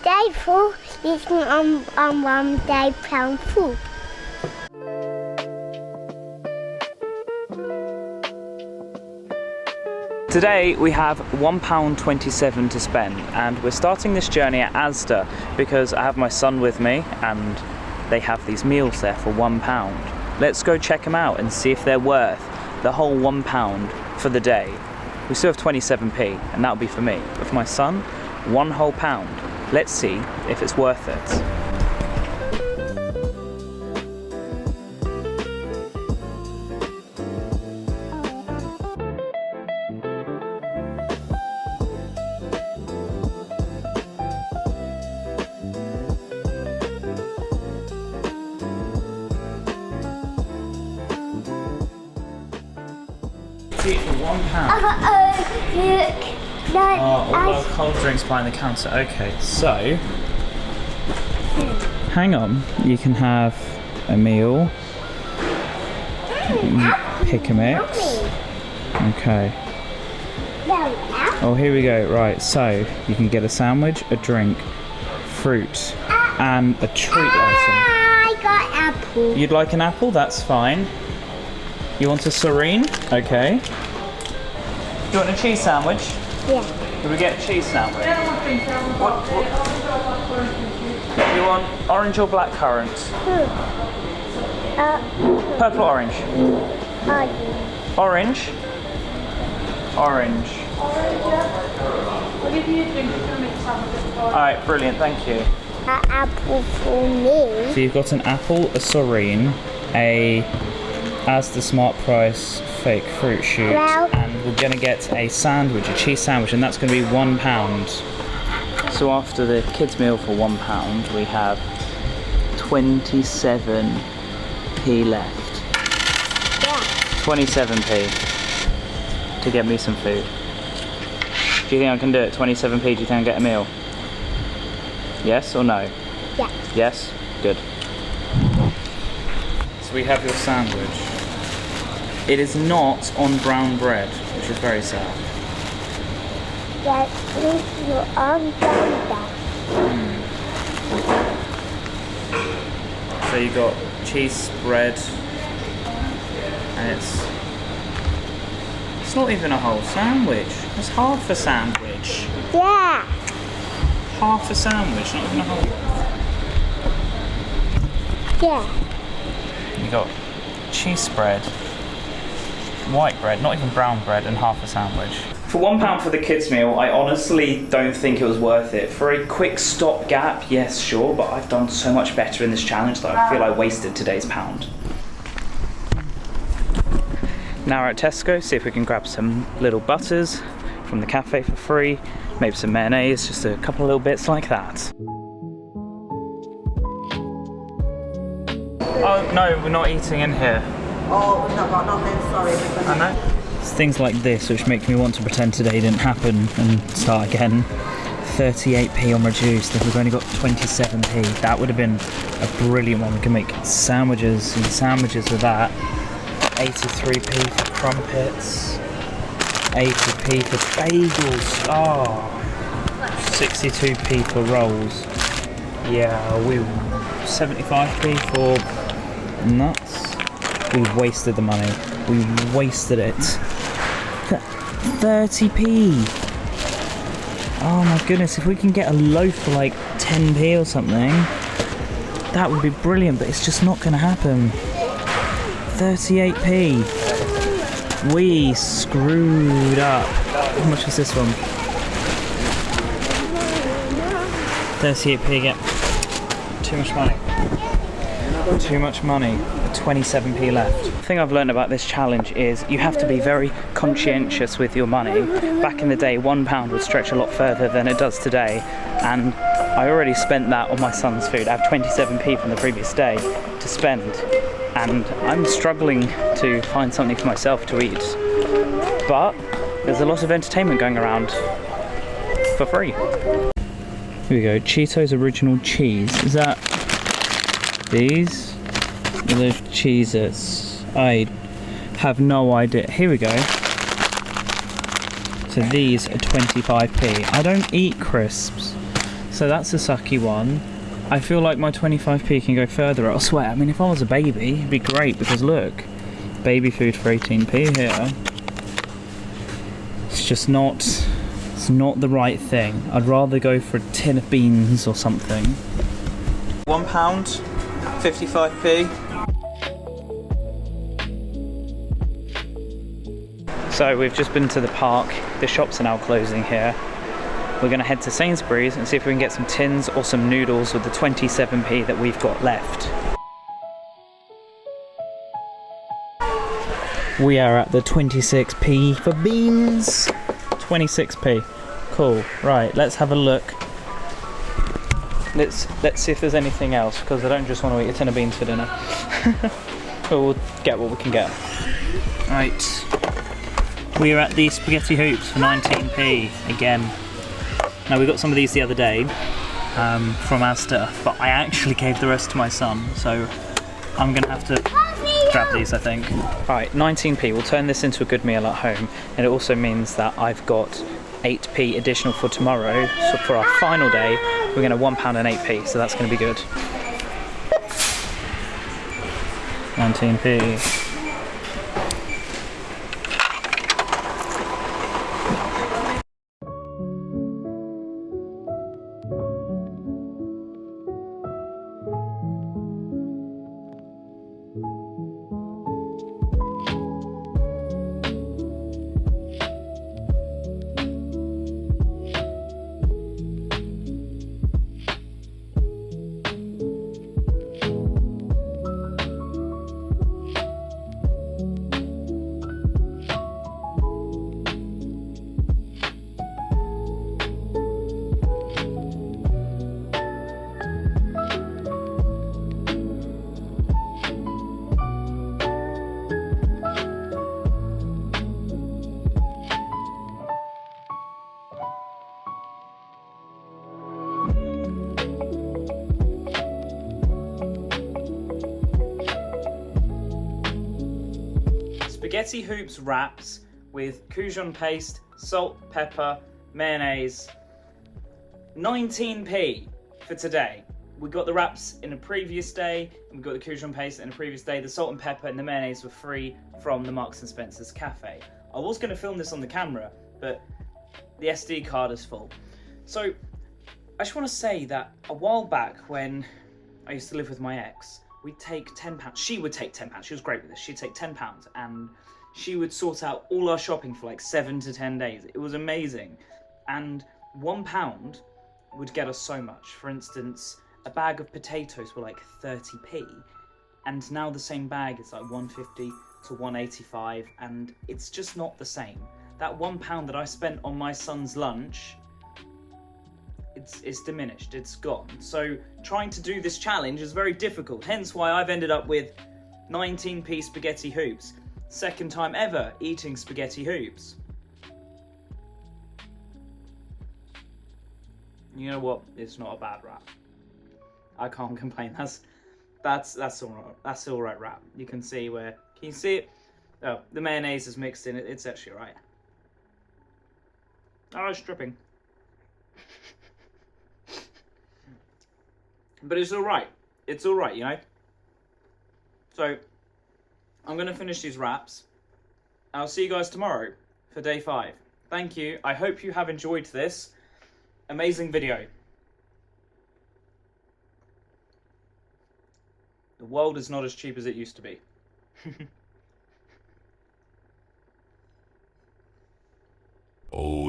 day full, eating on 1 day pound full. Today we have £1.27 to spend, and we're starting this journey at Asda because I have my son with me and they have these meals there for £1. Let's go check them out and see if they're worth the whole £1 for the day. We still have 27p and that'll be for me, but for my son, £1 whole. Let's see if it's worth it. For £1. Look. All our cold drinks behind the counter. Okay, so hang on. You can have a meal. Pick a mix. Okay. Oh, here we go. Right, so you can get a sandwich, a drink, fruit, and a treat item. I got apple. You'd like an apple? That's fine. You want a serene? Okay. Do you want a cheese sandwich? Yeah. Do we get a cheese sandwich? What? You want orange or blackcurrant? Purple or orange? Orange. Orange. Alright, brilliant, thank you. An apple for me. So you've got an apple, a serene, a Asda Smart Price fake fruit shoot, and we're going to get a sandwich, a cheese sandwich, and that's going to be £1. So after the kids' meal for £1, we have 27p left. Yeah. 27p to get me some food. Do you think I can do it? 27p, do you think I can get a meal? Yes or no? Yeah. Yes? Good. So we have your sandwich. It is not on brown bread, which is very sad. That is your brown bread. So you got cheese bread, and it's not even a whole sandwich. It's half a sandwich. Yeah. Half a sandwich, not even a whole. Yeah. You got cheese spread, white bread, not even brown bread, and half a sandwich. For £1 for the kids' meal, I honestly don't think it was worth it. For a quick stopgap, yes, sure, but I've done so much better in this challenge that I feel I wasted today's £1. Now we're at Tesco, see if we can grab some little butters from the cafe for free, maybe some mayonnaise, just a couple of little bits like that. Oh no, we're not eating in here. Oh, we've not got nothing, sorry. I know. It's things like this which make me want to pretend today didn't happen and start again. 38p on reduced, if we've only got 27p, that would have been a brilliant one. We can make sandwiches and sandwiches with that. 83p for crumpets, 80p for bagels, oh, 62p for rolls. Yeah, 75p for nuts. We wasted the money. We wasted it. 30p. Oh my goodness, if we can get a loaf for like 10p or something, that would be brilliant, but it's just not going to happen. 38p. We screwed up. How much was this one? 38p again. Too much money. Too much money. 27p left. The thing I've learned about this challenge is you have to be very conscientious with your money. Back in the day, £1 would stretch a lot further than it does today, and I already spent that on my son's food. I have 27p from the previous day to spend, and I'm struggling to find something for myself to eat. But there's a lot of entertainment going around for free. Here we go, Cheetos original cheese. Is that these? Are those Cheez-Its? I have no idea. Here we go. So these are 25p. I don't eat crisps, So that's a sucky one. I feel like my 25p can go further elsewhere. I mean, if I was a baby, it'd be great because look, baby food for 18p here. It's just not, it's not the right thing. I'd rather go for a tin of beans or something. £1, 55p. So we've just been to the park. The shops are now closing here. We're going to head to Sainsbury's and see if we can get some tins or some noodles with the 27p that we've got left. We are at the 26p for beans. 26p. Cool. Right, let's have a look. Let's see if there's anything else, because I don't just want to eat a tin of beans for dinner. But we'll get what we can get. Right. We are at the spaghetti hoops for 19p again. Now we got some of these the other day from Asda, but I actually gave the rest to my son, so I'm gonna have to grab these, I think. Alright, 19p, we'll turn this into a good meal at home, and it also means that I've got 8p additional for tomorrow, so for our final day, we're gonna £1 and 8p, so that's gonna be good. 19p. Spaghetti hoops wraps with Kuiz paste, salt, pepper, mayonnaise. 19p for today. We got the wraps in a previous day, and we got the Kuiz paste in a previous day. The salt and pepper and the mayonnaise were free from the Marks and Spencer's cafe. I was going to film this on the camera, but the SD card is full. So I just want to say that a while back when I used to live with my ex, we'd take £10. She would take £10. She was great with this. She'd take £10 and she would sort out all our shopping for like 7 to 10 days. It was amazing. And £1 would get us so much. For instance, a bag of potatoes were like 30p, and now the same bag is like 150 to 185, and it's just not the same. That £1 that I spent on my son's lunch, it's diminished, it's gone. So trying to do this challenge is very difficult, hence why I've ended up with 19p spaghetti hoops. Second time ever eating spaghetti hoops. You know what? It's not a bad wrap. I can't complain. That's all right. That's all right wrap. You can see where. Can you see it? Oh, the mayonnaise is mixed in it. It's actually right. Oh, it's dripping. But it's all right. It's all right, you know. So I'm going to finish these wraps. I'll see you guys tomorrow for day 5. Thank you. I hope you have enjoyed this amazing video. The world is not as cheap as it used to be. Oh